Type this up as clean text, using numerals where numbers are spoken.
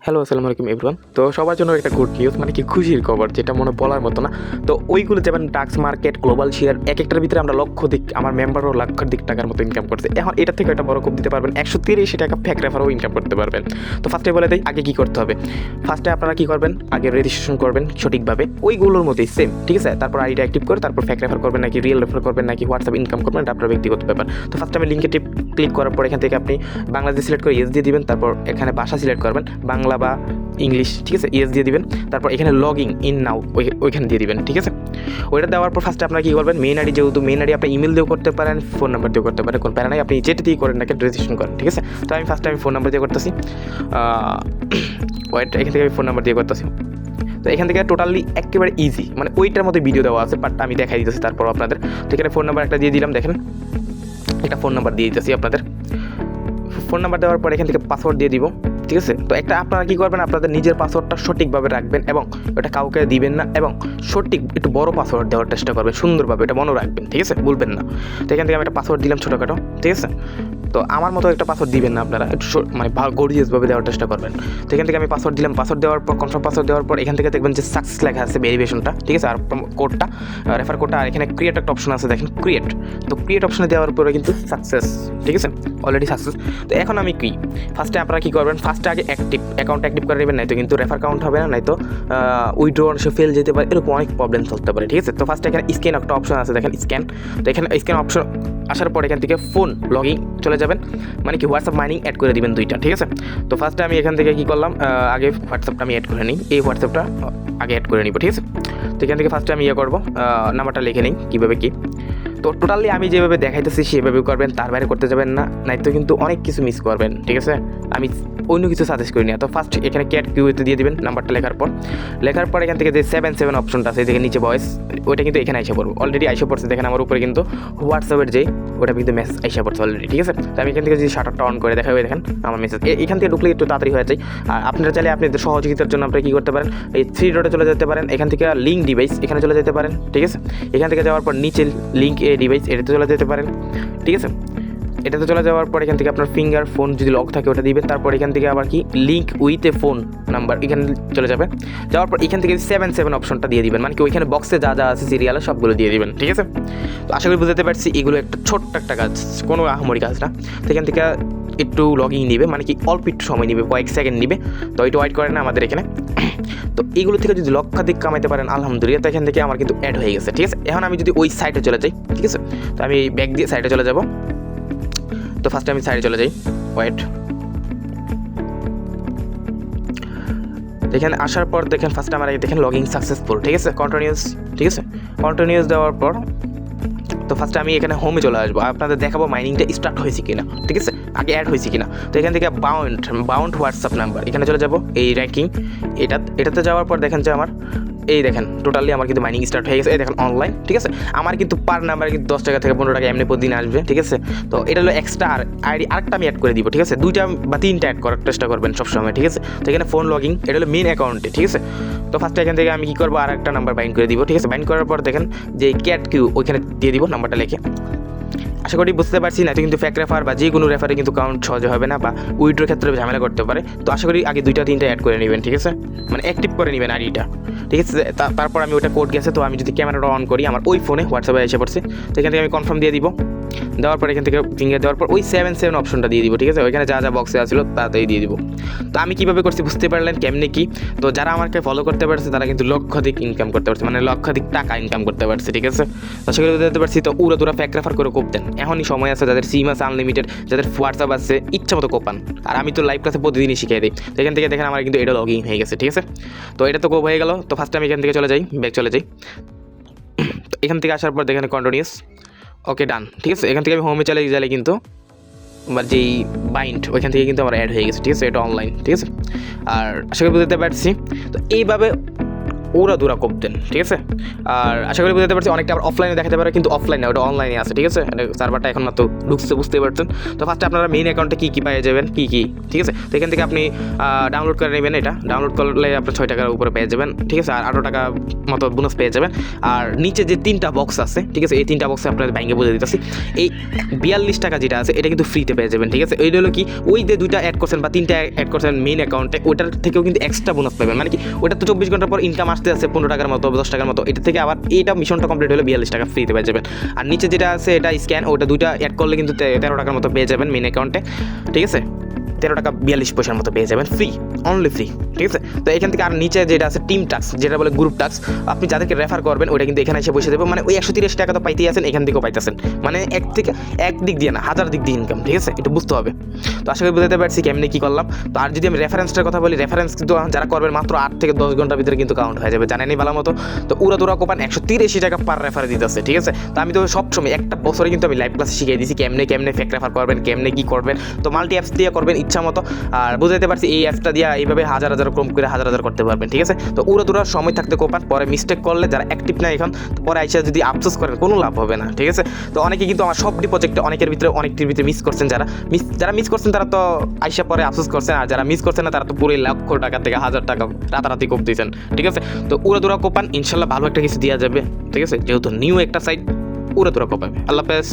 Hello, আসসালামু আলাইকুম everyone. তো সবার জন্য একটা গুড নিউজ, মানে কি খুশির খবর, যেটা মনে বলার মতো না। তো ওইগুলো যেমন ডাক্স মার্কেট, গ্লোবাল শেয়ার, এক একটার ভিতরে আমরা লক্ষ দিক, আমার মেম্বারও লাক্ষাধিক টাকার মতো ইনকাম করছে। এখন এটা থেকে একটা বড় কোপ দিতে পারবেন, 130 টাকা ফ্যাক রেফারও ইনকাম করতে পারবেন। তো ফার্স্টে বলে দেয় আগে কী করতে হবে। ফার্স্টে আপনারা কী করবেন, আগে রেজিস্ট্রেশন করবেন সঠিকভাবে ওইগুলোর মধ্যেই সেম, ঠিক আছে। তারপর আইডিটা অ্যাক্টিভ করে তারপর ফ্যাক রেফার করবেন নাকি রিয়েল রেফার করবেন নাকি হোয়াটসঅ্যাপ ইনকাম করবেন, এটা আপনার ব্যক্তিগত ব্যাপার। তো ফার্স্টে আমি লিঙ্কে ক্লিক করার পর এখান থেকে আপনি বাংলাদেশ সিলেক্ট করে ইয়েস দিয়ে দিবেন। তারপর এখানে ভাষা সিলেক্ট করবেন, বাংলা বা ইংলিশ, ঠিক আছে, ইয়েস দিয়ে দিবেন। তারপর এখানে লগিং ইন নাও ওইখানে দিয়ে দিবেন, ঠিক আছে। ওইটা দেওয়ার পর ফার্স্টে আপনারা কী করবেন, মেইন আইডি, যেহেতু মেইন আইডি আপনি ইমেল দিয়েও করতে পারেন, ফোন নাম্বার দিয়েও করতে পারেন, কোনো প্যারা নাই, আপনি যেটা দিয়ে করেন নাকি রেজিস্ট্রেশন করেন, ঠিক আছে। তো আমি ফার্স্টে ফোন নাম্বার দিয়ে করতেছি, ওয়েট, এখান থেকে আমি ফোন নাম্বার দিয়ে করতেছি। তো এখান থেকে টোটালি একেবারে ইজি, মানে ওইটার মধ্যে ভিডিও দেওয়া আছে, বাট আমি দেখাই দিতেছি তারপর আপনাদের। তো এখানে ফোন নাম্বার একটা দিয়ে দিলাম, দেখেন একটা ফোন নাম্বার দিয়ে দিতেছি আপনাদের। ফোন নাম্বার দেওয়ার পর এখান থেকে পাসওয়ার্ড দিয়ে দিব, ঠিক আছে। তো একটা আপনারা কী করবেন, আপনাদের নিজের পাসওয়ার্ডটা সঠিকভাবে রাখবেন এবং ওটা কাউকে দিবেন না, এবং সঠিক একটু বড় পাসওয়ার্ড দেওয়ার চেষ্টা করবেন, সুন্দরভাবে এটা মনে রাখবেন, ঠিক আছে, ভুলবেন না। তো এখান থেকে আমি একটা পাসওয়ার্ড দিলাম ছোটোখাটো, ঠিক আছে। তো আমার মতো একটা পাসওয়ার্ড দিবেন না আপনারা, একটু মানে গর্জিয়াসভাবে দেওয়ার চেষ্টা করবেন। তো এখান থেকে আমি পাসওয়ার্ড দিলাম, পাসওয়ার্ড দেওয়ার পর কনফার্ম পাসওয়ার্ড দেওয়ার পর এখান থেকে দেখবেন যে সাকসেস লেখা আছে, ভেরিফিকেশনটা, ঠিক আছে, আর কোডটা, রেফার কোডটা, আর এখানে ক্রিয়েট একটা অপশন আছে, দেখেন ক্রিয়েট। তো ক্রিয়েট অপশনে দেওয়ার পরে কিন্তু সাকসেস, ঠিক আছে, অলরেডি সাকসেস। তো এখন আমি কি ফার্স্টে আপনারা কী করবেন, ফার্স্টে আগে অ্যাকাউন্ট অ্যাক্টিভ করে নেবেন, নাই তো কিন্তু রেফার কাউন্ট হবে না, নাই তো উইথড্র সে ফেল যেতে পারে, এরকম অনেক প্রবলেম চলতে পারে, ঠিক আছে। তো ফার্স্টে এখানে স্ক্যান একটা অপশন আছে, দেখেন স্ক্যান। তো এখানে স্ক্যান অপশন আসার পর এখান থেকে ফোন লগিং চলে যাবেন, মানে কি হোয়াটসঅ্যাপ মাইনিং অ্যাড করে দিবেন দুইটা, ঠিক আছে। তো ফার্স্টে আমি এখান থেকে কী করলাম, আগে হোয়াটসঅ্যাপটা আমি অ্যাড করে নিই, এই হোয়াটসঅ্যাপটা আগে অ্যাড করে নিব, ঠিক আছে। তো এখান থেকে ফার্স্টে আমি করবো, নাম্বারটা লিখে নিই কীভাবে কী। তো টোটালি আমি যেভাবে দেখাইতেছি সেভাবে করবেন, তার বাইরে করতে যাবেন না, নাই তো কিন্তু অনেক কিছু মিস করবেন, ঠিক আছে। আমি অন্য কিছু সাজেস্ট করি না। তো ফার্স্ট এখানে ক্যাট কিউতে দিয়ে দিবেন নাম্বারটা লেখার পর এখান থেকে যে 77 অপশনটা আছে, দেখে নিচে ভয়েস, ওইটা কিন্তু এখানে আইসা পড়বো, অলরেডি আইসা পড়ছে, দেখেন আমার উপরে কিন্তু হোয়াটসঅ্যাপের যে ওটা কিন্তু মেসেজ আইসা পড়ছে অলরেডি, ঠিক আছে। তো আমি এখান থেকে যদি শাটারটা অন করে দেখাবে, দেখেন আমার মেসেজ এখান থেকে ঢুকলে একটু তাড়াতাড়ি হয়ে যায়। আর আপনারা চাইলে আপনাদের সহযোগিতার জন্য আপনারা কী করতে পারেন, এই 3 ডটে চলে যেতে পারেন, এখান থেকে লিঙ্ক ডিভাইস এখানে চলে যেতে পারেন, ঠিক আছে। এখান থেকে যাওয়ার পর নিচে লিঙ্ক এ ডিভাইস এটাতে চলে যেতে পারেন, ঠিক আছে। এটাতে চলে যাওয়ার পর এখান থেকে আপনার ফিঙ্গার ফোন যদি লক থাকে ওটা দিবেন। তারপর এখান থেকে আবার কি link with a phone number এখানে চলে যাবে। যাওয়ার পর এখান থেকে 77 অপশনটা দিয়ে দিবেন, মানে কি ওইখানে বক্সে যা যা আছে সিরিয়ালে সবগুলো দিয়ে দিবেন, ঠিক আছে। তো আশা করি বুঝতে পারছি, এগুলো একটা ছোট্ট একটা কাজ, কোনো আহামরি কাজ না। তো এখান থেকে একটু লগইন নিবে, মানে কি অল্প একটু সময় নিবে, কয়েক সেকেন্ড নিবে। তো একটু ওয়েট করেন না আমাদের এখানে। তো এইগুলো থেকে যদি লক্ষাধিক কামাইতে পারেন আলহামদুলিল্লাহ। তো এখান থেকে আমার কিন্তু অ্যাড হয়ে গেছে, ঠিক আছে। এখন আমি যদি ওই সাইটে চলে যাই, ঠিক আছে, তো আমি ব্যাক দিয়ে সাইটে চলে যাব। তো ফার্স্টে আমি সাইডে চলে যাই, ওয়েট, এখানে আসার পর দেখেন ফার্স্টে আমার দেখেন লগইন সাকসেসফুল, ঠিক আছে, কন্টিনিউস, ঠিক আছে। কন্টিনিউস দেওয়ার পর তো ফার্স্টে আমি এখানে হোমে চলে আসবো, আপনাদের দেখাবো মাইনিংটা স্টার্ট হয়েছে কিনা, ঠিক আছে, আগে অ্যাড হয়েছে কিনা। তো এখান থেকে বাউন্ড হোয়াটসঅ্যাপ নাম্বার এখানে চলে যাব, এই র্যাঙ্কিং এটাতে যাওয়ার পর দেখেন যে আমার এই দেখেন টোটালি আমার কিন্তু মাইনিং স্টার্ট হয়ে গেছে, এই দেখেন অনলাইন, ঠিক আছে। আমার কিন্তু পার নাম্বার কিন্তু 10 টাকা থেকে 15 টাকা এমনি প্রতিদিন আসবে, ঠিক আছে। তো এটা হলো এক্সট্রা আর আইডি আরেকটা আমি অ্যাড করে দিব, ঠিক আছে, 2টা বা 3টা অ্যাড করার চেষ্টা করবেন সবসময়, ঠিক আছে। তো এখানে ফোন লগিং এটা হলো মেন অ্যাকাউন্টে, ঠিক আছে। তো ফার্স্টে এখান থেকে আমি কী করবো, আর একটা নাম্বার বাইন্ড করে দিব, ঠিক আছে। বাইন্ড করার পর দেখেন যে ক্যাট কিউ ওইখানে দিয়ে দিব নাম্বারটা লিখে। আশা করি বুঝতে পারছি না, তো কিন্তু ফ্যাক রেফার বা যে কোনো রেফারে কিন্তু কাউন্ট সহজে হবে না, বা উইড্রোর ক্ষেত্রে ঝামেলা করতে পারে। তো আশা করি আগে 2টা 3টা অ্যাড করে নেবেন, ঠিক আছে, মানে অ্যাক্টিভ করে নেবেন আইডিটা, ঠিক আছে। তারপর আমি ওটা কোড গেছে, তো আমি যদি ক্যামেরাটা অন করি আমার ওই ফোনে হোয়াটসঅ্যাপে এসে পড়ছে। তো এখান থেকে আমি কনফার্ম দিয়ে দিব, দেওয়ার পর এখান থেকে ফিঙ্গার দেওয়ার পর ওই 77 অপশনটা দিয়ে দিব, ঠিক আছে। ওইখানে যা যা বক্সে আসছিলো তাড়াতাড়ি দিয়ে দিব। তো আমি কীভাবে করছি বুঝতে পারলেন, কেমনি কি। তো যারা আমাকে ফলো করতে পারছে তারা কিন্তু লক্ষাধিক ইনকাম করতে পারছে, মানে লক্ষাধিক টাকা ইনকাম করতে পারছে, ঠিক আছে। তো সেগুলো বুঝতে পারছি। তো তোরা ফ্যাক রেফার করে কোপ দেন, এখনই সময় আছে, যাদের সিম আছে আনলিমিটেড, যাদের হোয়াটসঅ্যাপ আছে ইচ্ছা মতো কোপান। আর আমি তো লাইভ ক্লাসে প্রতিদিনই শিখিয়ে দিই। তো এখান থেকে দেখেন আমার কিন্তু এটা লগইন হয়ে গেছে, ঠিক আছে। তো এটা তো কোপ হয়ে গেল। তো ফার্স্টে আমি এখান থেকে চলে যাই, ব্যাক চলে যাই। তো এখান থেকে আসার পর দেখেন কন্টিনিউস, ওকে ডান, ঠিক আছে। এখান থেকে আমি হোমে চলে গেলে কিন্তু আমার যেই বাইন্ড ওইখান থেকে কিন্তু আমার অ্যাড হয়ে গেছে, ঠিক আছে, এটা অনলাইন, ঠিক আছে। আর আশা করি বুঝতে পারছি। তো এইভাবে ওরা দূরা কোপ দেন, ঠিক আছে। আর আশা করি বুঝতে পারছি, অনেকটা আবার অফলাইনে দেখাতে পারে, কিন্তু অফলাইনে ওটা অনলাইনে আছে, ঠিক আছে। সার্ভারটা এখন মাত্র ঢুকছে, বুঝতে পারছেন। তো ফার্স্টে আপনারা মেইন অ্যাকাউন্টে কী পেয়ে যাবেন, কী ঠিক আছে। তো এখান থেকে আপনি ডাউনলোড করে নেবেন, এটা ডাউনলোড করলে আপনার 6 টাকার উপরে পেয়ে যাবেন, ঠিক আছে। আর 18 টাকা মতো বোনাস পেয়ে যাবেন। আর নিচে যে 3টা বক্স আছে, ঠিক আছে, এই 3টা বক্সে আপনাদের ব্যাঙ্কে বুঝে দিতেছি, এই 42 টাকা যেটা আছে এটা কিন্তু ফ্রিতে পেয়ে যাবেন, ঠিক আছে। এইটা হলো কি, ওই যে 2টা অ্যাড করছেন বা 3টা অ্যাড করছেন মেইন অ্যাকাউন্টে, ওটার থেকেও কিন্তু এক্সট্রা বোনাস পাবেন। মানে কি, ওটা তো 24 ঘন্টার পর ইনকাম আসতে আছে 15 টাকার মতো, 10 টাকার মতো, এটা থেকে আবার এইটা মিশনটা কমপ্লিট হলে 42 টাকা ফ্রিতে পেয়ে যাবেন। আর নিচে যেটা আছে এটা স্ক্যান, ওটা 2টা অ্যাড করলে কিন্তু 13 টাকার মতো পেয়ে যাবেন মেইন অ্যাকাউন্টে, ঠিক আছে। 13 টাকা 42 পয়সার মতো পেয়ে যাবেন ফ্রি, অনলি ফ্রি, ঠিক আছে। তো এখান থেকে আর নিচে যেটা আছে টিম টাস্ক, যেটা বলে গ্রুপ টাস্ক, আপনি যাদেরকে রেফার করবেন ওটা কিন্তু এখানে এসে বসে দেবে। মানে ওই 130 টাকা তো পাইতেই আছেন, এখান থেকেও পাইতেছেন। মানে এক দিক দিয়ে না, 1000 দিক দিয়ে ইনকাম, ঠিক আছে, একটু বুঝতে হবে। তো আশা করি বুঝতে পারছি কেমনি কী করলাম। তো আর যদি আমি রেফারেন্সটার কথা বলি, রেফারেন্স কিন্তু যারা করবেন মাত্র 8 থেকে 10 ঘন্টার ভিতরে কিন্তু কাউন্ট হয়ে যাবে, জানেনই ভালো মতো। তো উড়াদুরা কোপান 183 টাকা পার রেফারে দিতেছে, ঠিক আছে। তো আমি তো সবসময় একটা বছরে কিন্তু আমি লাইভ ক্লাসে শিখিয়ে দিয়েছি কেমনে ফেক রেফার করবেন, কেমনে কী করবেন। তো মাল্টি অ্যাপস দিয়ে করবেন ইচ্ছা মতো। আর বুঝাইতে পারছি এই অ্যাপটা দিয়ে এইভাবে হাজার কম করে হাজার করতে পারবেন, ঠিক আছে। তো উড়াদুরার সময় থাকতে কোপান, পরে মিস্টেক করলে যারা অ্যাক্টিভ না এখন, পরে আইসা যদি আফসোস করেন কোনো লাভ হবে না, ঠিক আছে। তো অনেকে কিন্তু আমার সবটি প্রজেক্টে অনেকটির ভিতরে মিস করছেন, যারা মিস করছেন তারা তো আইসা পরে আফসোস করছেন, আর যারা মিস করছেন না তারা তো পুরো লক্ষ টাকা থেকে 1000 টাকা রাতারাতি কোপ দিয়েছেন, ঠিক আছে। তো উড়াদুরা কোপান, ইনশাল্লাহ ভালো একটা কিছু দেওয়া যাবে, ঠিক আছে। যেহেতু নিউ একটা সাইট, উড়াদুরা কোপাবে। আল্লাহ হাফেজ।